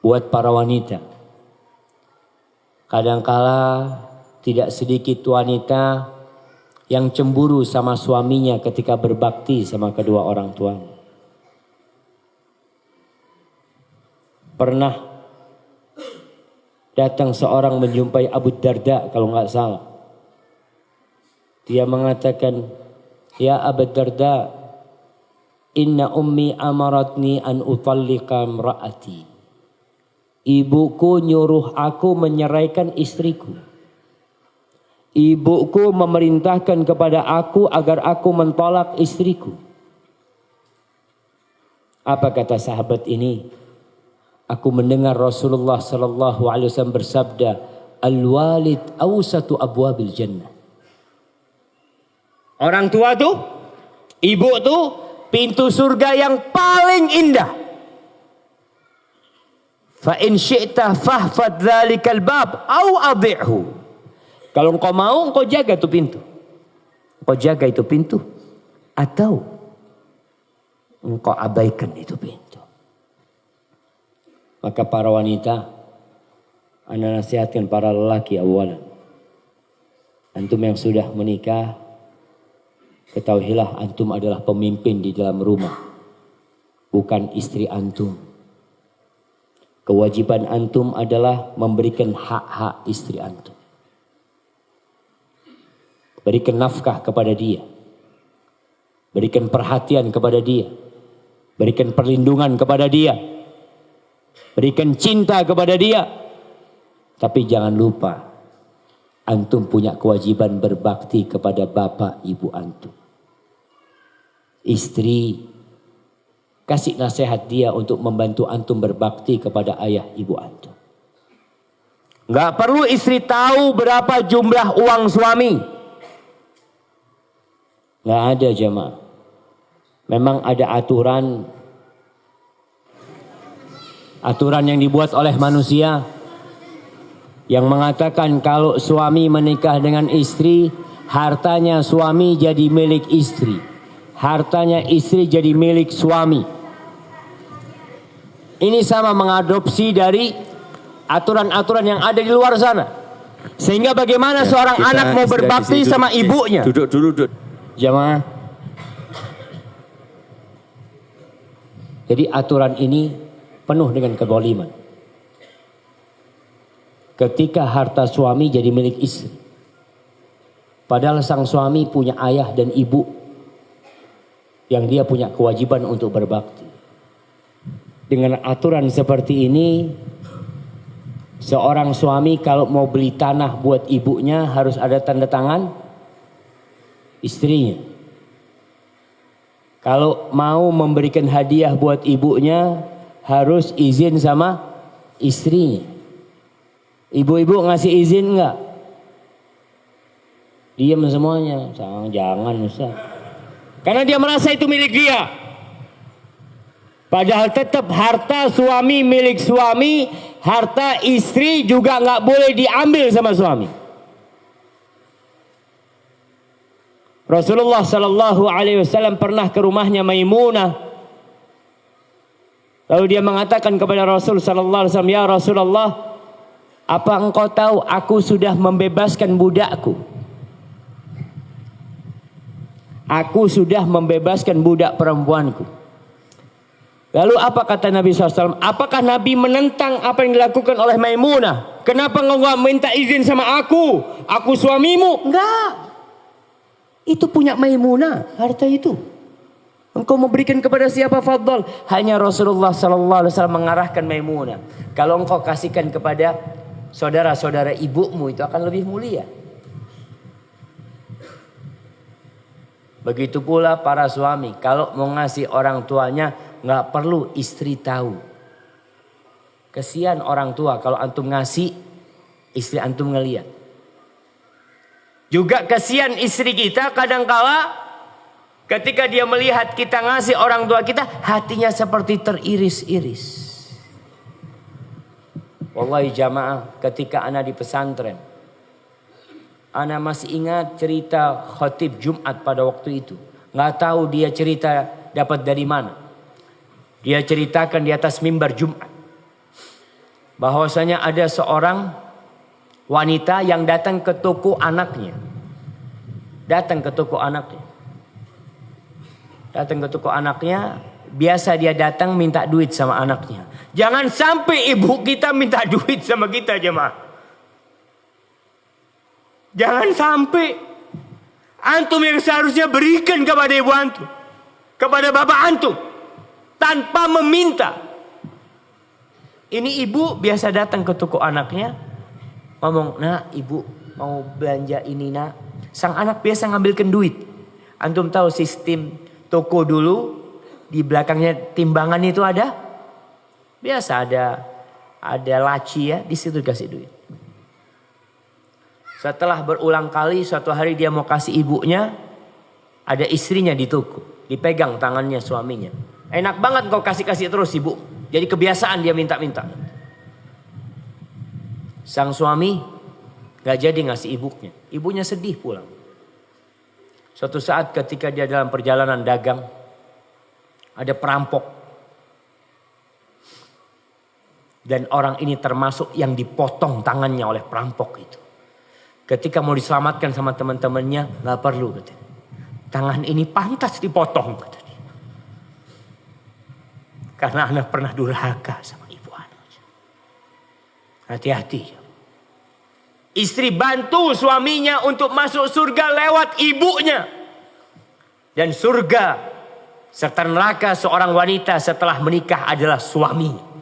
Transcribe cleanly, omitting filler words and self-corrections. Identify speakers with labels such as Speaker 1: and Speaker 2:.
Speaker 1: buat para wanita. Kadangkala tidak sedikit wanita yang cemburu sama suaminya ketika berbakti sama kedua orang tuanya. Pernah datang seorang menjumpai Abu Darda kalau nggak salah. Dia mengatakan, "Ya Abu Darda, inna ummi amaratni an utalliqa imra'ati." Ibuku nyuruh aku menyeraikan istriku. Ibuku memerintahkan kepada aku agar aku mentolak istriku. Apa kata sahabat ini? Aku mendengar Rasulullah sallallahu alaihi wasallam bersabda, "Al-walid awsatu abwabil jannah." Orang tua tuh, ibu tuh pintu surga yang paling indah. Fa in syi'ta fahfad dzalikal bab au adhi'hu. Kalau engkau mau, engkau jaga tuh pintu. Engkau jaga itu pintu atau engkau abaikan itu pintu. Maka para wanita, ana nasihatkan para lelaki awalan. Antum yang sudah menikah, ketahuilah antum adalah pemimpin di dalam rumah, bukan istri antum. Kewajiban antum adalah memberikan hak-hak istri antum. Berikan nafkah kepada dia. Berikan perhatian kepada dia. Berikan perlindungan kepada dia. Berikan cinta kepada dia. Tapi jangan lupa, antum punya kewajiban berbakti kepada bapak ibu antum. Istri, kasih nasihat dia untuk membantu antum berbakti kepada ayah ibu antum. Gak perlu istri tahu berapa jumlah uang suami. Gak ada jemaah. Memang ada aturan yang dibuat oleh manusia yang mengatakan kalau suami menikah dengan istri, hartanya suami jadi milik istri, hartanya istri jadi milik suami. Ini sama mengadopsi dari aturan-aturan yang ada di luar sana. Sehingga bagaimana seorang anak mau berbakti sama ibunya?
Speaker 2: Duduk dulu, duduk.
Speaker 1: Jamaah. Jadi aturan ini penuh dengan kezaliman. Ketika harta suami jadi milik istri, padahal sang suami punya ayah dan ibu yang dia punya kewajiban untuk berbakti. Dengan aturan seperti ini, seorang suami kalau mau beli tanah buat ibunya harus ada tanda tangan istrinya. Kalau mau memberikan hadiah buat ibunya harus izin sama istrinya. Ibu-ibu ngasih izin enggak? Diam semuanya. Jangan Ustaz. Karena dia merasa itu milik dia. Padahal tetap harta suami milik suami, harta istri juga nggak boleh diambil sama suami. Rasulullah Sallallahu Alaihi Wasallam pernah ke rumahnya Maimunah. Lalu dia mengatakan kepada Rasul Sallallahu Alaihi Wasallam, "Ya Rasulullah, apa engkau tahu aku sudah membebaskan budakku? Aku sudah membebaskan budak perempuanku." Lalu apa kata Nabi SAW? Apakah Nabi menentang apa yang dilakukan oleh Maimunah? Kenapa engkau nggak minta izin sama aku? Aku suamimu? Enggak. Itu punya Maimunah, harta itu. Engkau memberikan kepada siapa fadl? Hanya Rasulullah SAW mengarahkan Maimunah. Kalau engkau kasihkan kepada saudara-saudara ibumu itu akan lebih mulia. Begitu pula para suami, kalau mau ngasih orang tuanya nggak perlu istri tahu. Kesian orang tua kalau antum ngasih, istri antum ngeliat. Juga kesian istri kita kadangkala ketika dia melihat kita ngasih orang tua kita, hatinya seperti teriris-iris. Wallahi jamaah, ketika ana di pesantren, ana masih ingat cerita khatib Jumat pada waktu itu. Nggak tahu dia cerita dapat dari mana. Dia ceritakan di atas mimbar Jumat. bahwasanya ada seorang wanita yang datang ke toko anaknya. Datang ke toko anaknya. Biasa dia datang minta duit sama anaknya. Jangan sampai ibu kita minta duit sama kita, jemaah. Jangan sampai. Antum yang seharusnya berikan kepada ibu antum, kepada bapak antum, tanpa meminta. Ini ibu biasa datang ke toko anaknya, ngomong, "Nak, ibu mau belanja ini, nak." Sang anak biasa ngambilkan duit. Antum tahu sistem toko dulu, di belakangnya timbangan itu ada? Biasa ada laci ya, di situ kasih duit. Setelah berulang kali, suatu hari dia mau kasih ibunya, ada istrinya di toko, dipegang tangannya suaminya. Enak banget kau kasih terus ibu. Jadi kebiasaan dia minta-minta. Sang suami gak jadi ngasih ibunya. Ibunya sedih pulang. Suatu saat ketika dia dalam perjalanan dagang, ada perampok. Dan orang ini termasuk yang dipotong tangannya oleh perampok itu. Ketika mau diselamatkan sama teman-temannya, gak perlu katanya. Tangan ini pantas dipotong katanya. Karena anak pernah durhaka sama ibu anak. Hati-hati. Istri bantu suaminya untuk masuk surga lewat ibunya. Dan surga serta neraka seorang wanita setelah menikah adalah suaminya.